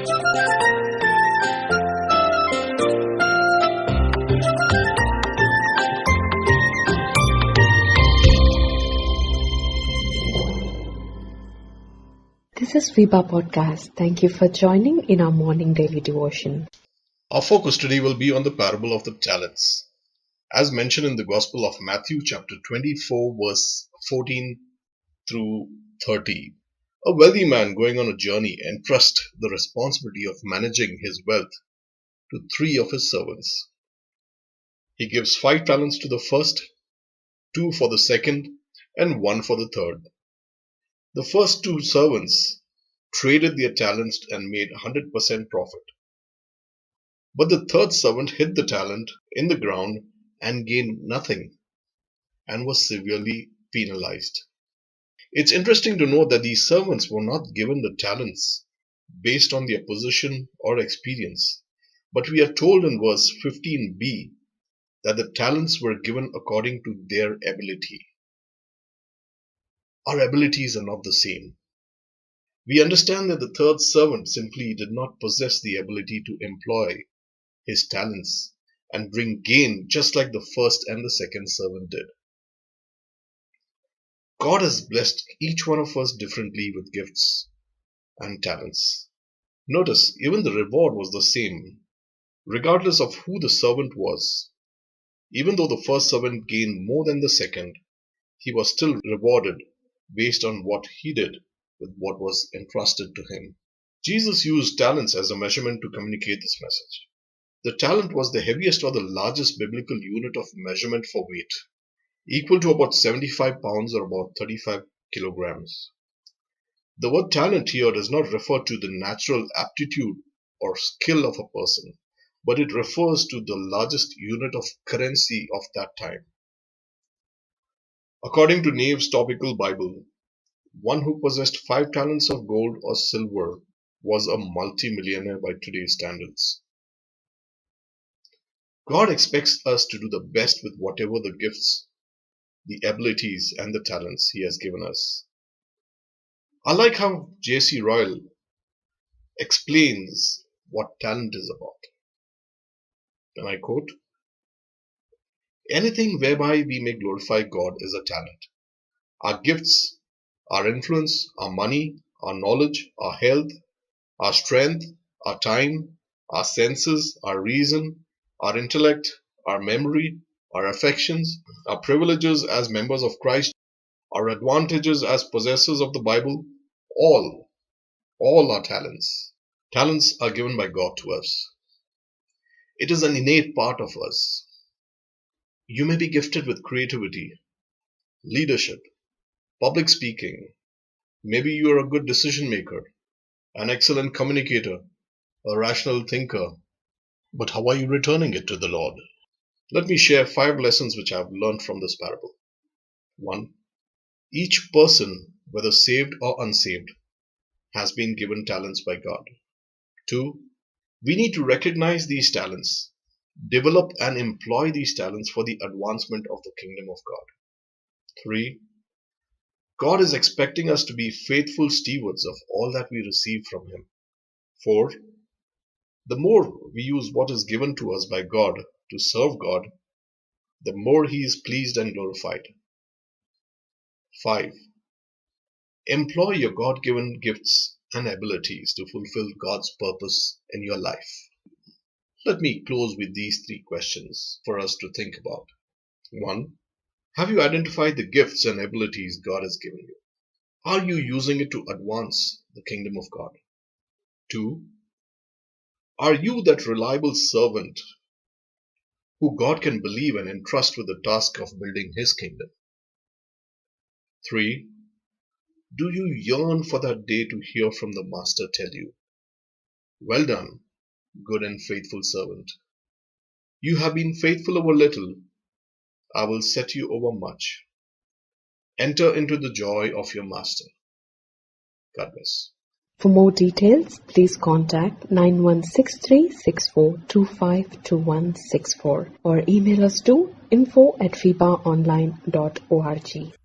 This is Viva Podcast. Thank you for joining in our morning daily devotion. Our focus today will be on the parable of the talents. As mentioned in the Gospel of Matthew, chapter 24, verse 14 through 30. A wealthy man going on a journey entrusts the responsibility of managing his wealth to 3 of his servants. He gives 5 talents to the first, 2 for the second, and 1 for the third. The first 2 servants traded their talents and made 100% profit. But the third servant hid the talent in the ground and gained nothing and was severely penalized. It's interesting to note that these servants were not given the talents based on their position or experience, but we are told in verse 15b that the talents were given according to their ability. Our abilities are not the same. We understand that the third servant simply did not possess the ability to employ his talents and bring gain just like the first and the second servant did. God has blessed each one of us differently with gifts and talents. Notice, even the reward was the same, regardless of who the servant was. Even though the first servant gained more than the second, he was still rewarded based on what he did with what was entrusted to him. Jesus used talents as a measurement to communicate this message. The talent was the heaviest or the largest biblical unit of measurement for weight, equal to about 75 pounds or about 35 kilograms. The word talent here does not refer to the natural aptitude or skill of a person, but it refers to the largest unit of currency of that time. According to Nave's Topical Bible, one who possessed 5 talents of gold or silver was a multi-millionaire by today's standards. God expects us to do the best with whatever the gifts, the abilities, and the talents He has given us. I like how J.C. Ryle explains what talent is about. And I quote, "Anything whereby we may glorify God is a talent. Our gifts, our influence, our money, our knowledge, our health, our strength, our time, our senses, our reason, our intellect, our memory, our affections, our privileges as members of Christ, our advantages as possessors of the Bible, all are talents. Talents are given by God to us. It is an innate part of us. You may be gifted with creativity, leadership, public speaking. Maybe you are a good decision maker, an excellent communicator, a rational thinker. But how are you returning it to the Lord? Let me share 5 lessons which I have learned from this parable. 1. Each person, whether saved or unsaved, has been given talents by God. 2. We need to recognize these talents, develop and employ these talents for the advancement of the kingdom of God. 3. God is expecting us to be faithful stewards of all that we receive from Him. 4. The more we use what is given to us by God to serve God, the more He is pleased and glorified. 5. Employ your God-given gifts and abilities to fulfill God's purpose in your life. Let me close with these 3 questions for us to think about. 1. Have you identified the gifts and abilities God has given you? Are you using it to advance the kingdom of God? 2. Are you that reliable servant who God can believe and entrust with the task of building His kingdom? 3. Do you yearn for that day to hear from the Master tell you, "Well done, good and faithful servant. You have been faithful over little, I will set you over much. Enter into the joy of your Master." God bless. For more details, please contact 916364252164 or email us to info@fibaonline.org.